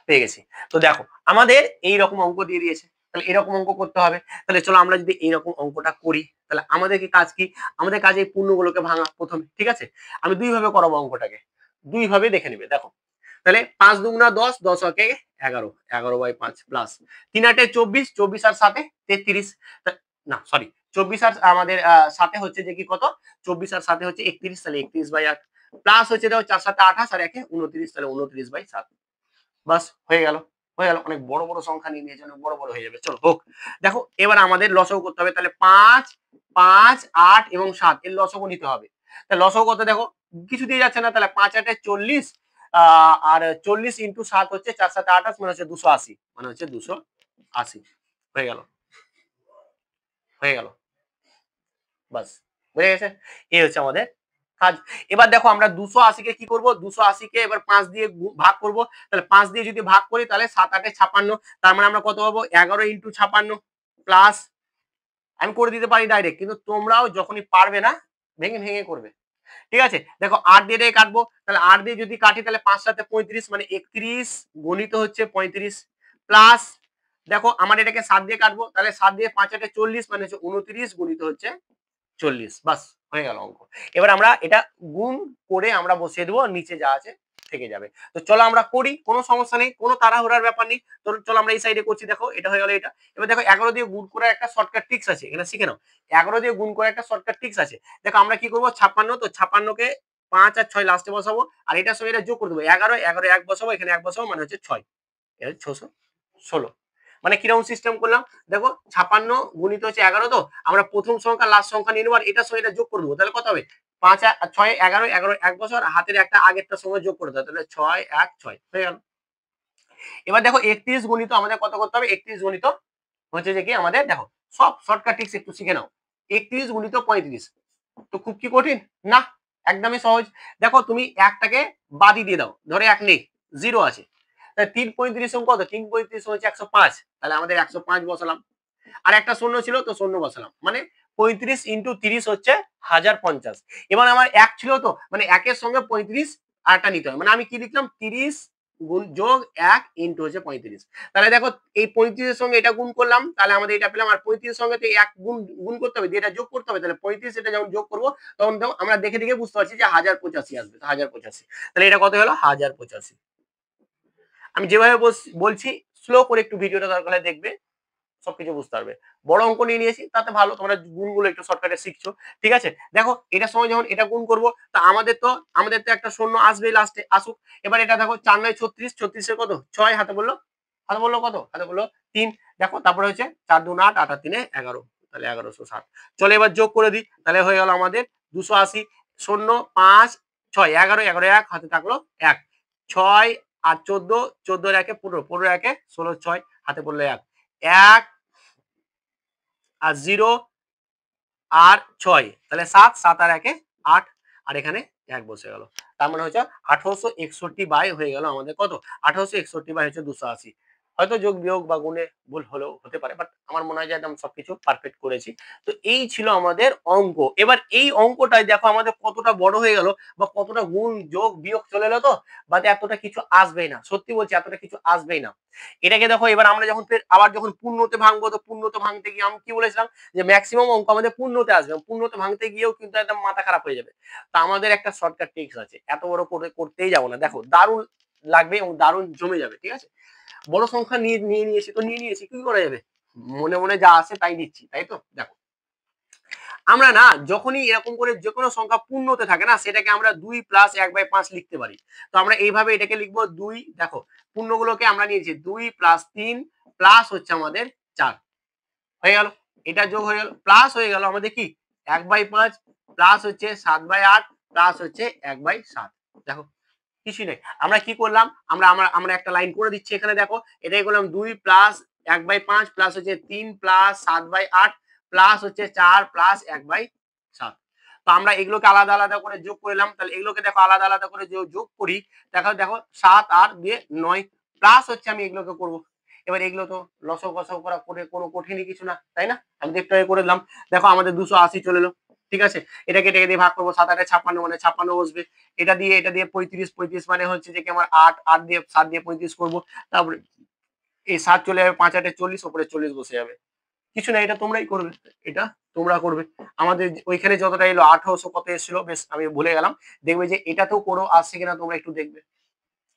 Speaker 1: পেয়ে গেছি। তো দেখো আমাদের এইরকম অঙ্ক দিয়ে দিয়েছে, তাহলে এরকম অঙ্ক করতে হবে, তাহলে চলো আমরা যদি এইরকম অঙ্কটা করি তাহলে আমাদের কি কাজ, কি আমাদের কাজ এই পূর্ণগুলোকে ভাঙা প্রথমে, ঠিক আছে। আমি দুই ভাবে করাবো অঙ্কটাকে, দুই ভাবে দেখে নিবে দেখো। তাহলে 5×2 = 10, 10 × 11, 11/5 প্লাস 3×8 = 24, 24 আর 7 = 33, না সরি 24 আর আমাদের সাথে হচ্ছে যে কি কত, 24 আর সাথে হচ্ছে 31, তাহলে 31/8 প্লাস হচ্ছে দেখো 4 7 28 আর 1 29, তাহলে 29/7, বাস হয়ে গেল। হয়ে গেল, অনেক বড় বড় সংখ্যা নিয়ে নিয়েছে, অনেক বড় বড় হয়ে যাবে। চলো হোক। দেখো এবার আমাদের লসাগু করতে হবে, তাহলে 5, 5, 8 এবং 7 এর লসাগু নিতে হবে। তাহলে লসাগু কত দেখো, কিছু দিয়ে যাচ্ছে না, তাহলে 5 8 40, আর 40 ইন্টু 7 হচ্ছে 4 7 28, মানে হচ্ছে 280, মানে হচ্ছে 280। হয়ে গেল, হয়ে গেল, বাস হয়ে গেছে। এই হচ্ছে আমাদের কাজ। এবার দেখো আমরা 280 কে কি করব, 280 কে এবার 5 দিয়ে ভাগ করব। তাহলে 5 দিয়ে যদি ভাগ করি তাহলে 7 8 56, তার মানে আমরা কত পাবো, 11 ইন্টু 56 প্লাস, আমি করে দিতে পারি ডাইরেক্ট, কিন্তু তোমরাও যখনই পারবে না ভেঙে ভেঙে করবে। ঠিক আছে, দেখো 8 দিয়ে এটাকে কাটবো, তাহলে 8 দিয়ে যদি কাটি তাহলে 5 7 35, মানে 31 গণিত হচ্ছে 35 প্লাস, দেখো আমার এটাকে 7 দিয়ে কাটবো, তাহলে 7 দিয়ে 5 8 40, মানে হচ্ছে 29 গণিত হচ্ছে 40। বাস হয়ে গেল অঙ্ক। এবার আমরা এটা গুণ করে আমরা বসিয়ে দেবো, নিচে যা আছে থেকে যাবে। তো চলো আমরা করি, কোনো সমস্যা নেই, কোনো তাড়াহুড়ার ব্যাপার নেই। তো চলো আমরা এই সাইডে করছি, দেখো এটা হয়ে গেল এটা। এবার দেখো 11 দিয়ে গুণ করার একটা শর্টকাট ট্রিক্স আছে, এখানে শিখে নাও। 11 দিয়ে গুণ করার একটা শর্টকাট ট্রিক্স আছে। দেখো আমরা কি করবো, 56, তো 56 কে 5 আর 6 লাস্টে বসাবো, আর এটার সঙ্গে এটা যোগ করে দেবো, 11 11 1 বসাবো, এখানে 1 বসাবো, মানে হচ্ছে 6, এটা 616। মানে কিরকম সিস্টেম করলাম, দেখো 56 গুণিত হচ্ছে 11, তো আমরা প্রথম সংখ্যা লাস্ট সংখ্যা নিয়ে নেবো, আর এটার সঙ্গে এটা যোগ করে দেবো, তাহলে কত হবে, 5 আর 6 11 11 1 বছর, হাতের একটা আগেরটা সঙ্গে যোগ করে দেবো, তাহলে 6 1 6 হয়ে গেল। এবার দেখো 31 গুণিত আমাদের কত করতে হবে, 31 গুণিত হচ্ছে যে কি আমাদের, দেখো সব শর্টকাট ট্রিক্স একটু শিখে নাও। 31 গুণিত 35, তো খুব কি কঠিন না, একদমই সহজ। দেখো তুমি একটাকে বাদি দিয়ে দাও, ধরে এক নেই, 0 আছে, তাহলে 3 35 কত, 3 35 হচ্ছে 105, তাহলে আমাদের 105 বসালাম, আর একটা শূন্য ছিল তো শূন্য বসালাম, মানে 35 ইন্টু 30 হচ্ছে 1050। এবার আমার এক ছিল, তো মানে একের সঙ্গে 35 আরটা নিতে হয়, মানে আমি কি লিখলাম, 30 গুণ যোগ 1 ইন্টু হচ্ছে 35। তাহলে দেখো এই 35 এর সঙ্গে এটা গুণ করলাম, তাহলে আমাদের এটা পেলাম, আর 35 এর সঙ্গে তো এক গুণ গুণ করতে হবে, এটা যোগ করতে হবে, তাহলে 35 এটা যখন যোগ করবো তখন দেখো আমরা দেখে দেখে বুঝতে পারছি যে 1085 আসবে, 1085, তাহলে এটা কত হলো, 1085। আমি যেভাবে বলছি স্লো করে একটু ভিডিওটা দরকার হলে দেখবে, সবকিছু বুঝতে পারবে। বড় অঙ্ক নিয়ে নিয়েছি, তাতে ভালো, তোমরা গুণগুলো একটু শর্টকাটে শিখছো। ঠিক আছে, দেখো এটার সময় যখন এটা গুণ করবো, তা আমাদের তো একটা শূন্য আসবেই লাস্টে, আসুক। এবার এটা দেখো 4 9 36, 36 এর কত 6, হাতে বললো কত, হাতে বললো 3। দেখো তারপরে হচ্ছে 4 2 8 8 আর 3 11, তাহলে 1160। চলো এবার যোগ করে দিই, তাহলে হয়ে গেল আমাদের 280, 0 5 6 11 11 1, হাতে থাকলো 1, 6 আর 14, 14 এর 1 15, 15 1 16 6, হাতে পড়লো 1, 1 আর 0 আর 6, তাহলে 7 7 আর 1 8, আর এখানে 1 বসে গেল। তার মানে হচ্ছে 1861 বাই হয়ে গেল আমাদের কত, 1861 বাই হচ্ছে 280। হয়তো যোগ বিয়োগ বা গুণে ভুল হলেও হতে পারে, বাট আমার মনে হয় যে একদম সবকিছু পারফেক্ট করেছি। তো এই ছিল আমাদের অঙ্ক। এবার এই অঙ্কটাই দেখো আমাদের কতটা বড় হয়ে গেল, বা কতটা গুণ যোগ বিয়োগ চলে এলো, তো বাট এতটা কিছু আসবেই না, সত্যি বলছি এতটা কিছু আসবেই না। এটাকে দেখো এবার আমরা যখন আবার যখন পূর্ণতে ভাঙবো, তো পূর্ণতে ভাঙতে গিয়ে আমি কি বলেছিলাম, যে ম্যাক্সিমাম অঙ্ক আমাদের পূর্ণতে আসবে, পূর্ণতে ভাঙতে গিয়েও কিন্তু একদম মাথা খারাপ হয়ে যাবে। তা আমাদের একটা শর্টকাট ট্রিক্স আছে, এত বড় করে করতেই যাবো না, দেখো দারুণ লাগবে এবং দারুণ জমে যাবে। ঠিক আছে, বড় সংখ্যা নিয়েছি, তো নিয়ে নিয়েছি, কি করা যাবে, মনে মনে যা আসে তাই দিচ্ছি, তাই তো। দেখো আমরা না যখনই এরকম করে যে কোনো সংখ্যা পূর্ণতে থাকে না, সেটাকে আমরা 2 প্লাস 1/5 লিখতে পারি। তো আমরা এইভাবে এটাকে লিখবো 2, দেখো পূর্ণগুলোকে আমরা নিয়েছি 2 প্লাস 3 প্লাস হচ্ছে আমাদের 4, হয়ে গেল, এটা যোগ হয়ে গেল, প্লাস হয়ে গেল আমাদের কি 1/5 প্লাস হচ্ছে 7/8 প্লাস হচ্ছে 1/7। দেখো কিছুই নেই, আমরা কি করলাম, আমরা একটা লাইন করে দিচ্ছি এখানে, দেখো এটাই করলাম 2 প্লাস 1/5 প্লাস হচ্ছে 3 প্লাস 7/8 প্লাস হচ্ছে 4 প্লাস 1/7। তো আমরা এগুলোকে আলাদা আলাদা করে যোগ করলাম, তাহলে এগুলোকে দেখো আলাদা আলাদা করে যোগ করি, দেখো দেখো 7 আর 2 9 প্লাস হচ্ছে আমি এগুলোকে করব। এবার এগুলো তো লসাগু গসাগু করা করে কোনো কঠিনই কিছু না, তাই না, আমি তো একটু আগে করে দিলাম। দেখো আমাদের 280 চলে এলো। ঠিক আছে, এটাকে দিয়ে ভাগ করবো, 7 8 56, মানে 56 বসবে, এটা দিয়ে 35 35, মানে হচ্ছে যে কি আমার 8 8 দিয়ে 7 দিয়ে 35 করবো, তারপরে এই 7 চলে যাবে, 5 8 40, উপরে 40 বসে যাবে। কিছু না, এটা তোমরাই করবে, এটা তোমরা করবে। আমাদের ওইখানে যতটা এলো 1800 কত এসেছিল, বেশ আমি ভুলে গেলাম, দেখবে যে এটাতেও কোনো আসছে কিনা তোমরা একটু দেখবে,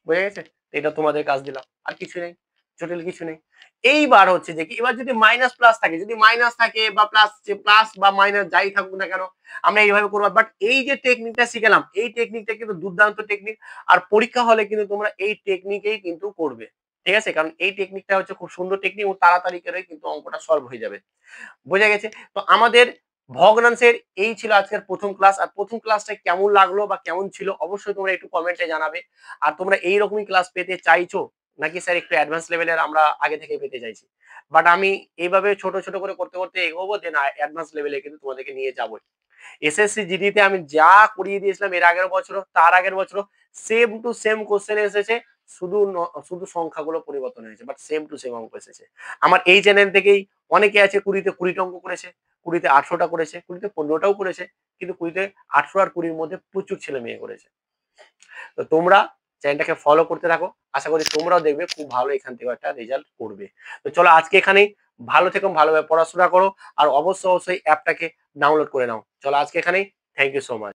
Speaker 1: বুঝে গেছে। এটা তোমাদের কাজ দিলাম, আর কিছু নেই, জটিল কিছু নেই। এইবার হচ্ছে যে কি, এবার যদি মাইনাস প্লাস থাকে, যদি মাইনাস থাকে বা প্লাস বা মাইনাস যাই থাকুক না কেন, আমরা এইভাবে করবো। বাট এই যে টেকনিকটা শিখলাম, এই টেকনিকটা কিন্তু দুর্দান্ত টেকনিক, আর পরীক্ষা হলে কিন্তু তোমরা এই টেকনিকেই কিন্তু করবে। ঠিক আছে? কারণ এই টেকনিকটা হচ্ছে খুব সুন্দর টেকনিক এবং তাড়াতাড়ি করে কিন্তু অঙ্কটা সলভ হয়ে যাবে। বোঝা গেছে? তো আমাদের ভগ্নাংশের এই ছিল আজকের ১ম ক্লাস। আর ১ম ক্লাসটা কেমন লাগলো বা কেমন ছিল অবশ্যই তোমরা একটু কমেন্টে জানাবে। আর তোমরা এইরকমই ক্লাস পেতে চাইছো নাকি স্যার একটু অ্যাডভান্স লেভেলের আমরা আগে থেকে পেতে চাইছি? বাট আমি এইভাবে ছোট, ছোট করে করতে, করতে এগোবো দেন অ্যাডভান্স লেভেলে কিন্তু তোমাদেরকে নিয়ে যাবোই। এসএসসি জিডিতে আমি যা করিয়ে দিয়েছিলাম এর আগের বছরও, তার আগের বছরও সেম টু সেম কোয়েশ্চেন এসেছে। শুধু শুধু সংখ্যাগুলো পরিবর্তন হয়েছে। বাট সেম টু সেম অঙ্ক এসেছে। আমার এই চ্যানেল থেকেই অনেকে আছে ২০ তে ২০ টা অঙ্ক করেছে, ২০ তে ৮০০ টা করেছে, ২০ তে ১৫ টাও করেছে। কিন্তু ২০ তে ৮০০ আর ২০ র মধ্যে প্রচুর ছেলে-মেয়ে করেছে। তো তোমরা চ্যানেলটাকে ফলো করতে থাকো। আশা করি তোমরাও দেখবে খুব ভালো এখান থেকেও একটা রেজাল্ট করবে। তো চলো আজকে এখানেই। ভালো থেকো, ভালোভাবে পড়াশোনা করো। আর অবশ্যই, অবশ্যই অ্যাপটাকে ডাউনলোড করে নাও। চলো আজকে এখানেই। Thank you so much.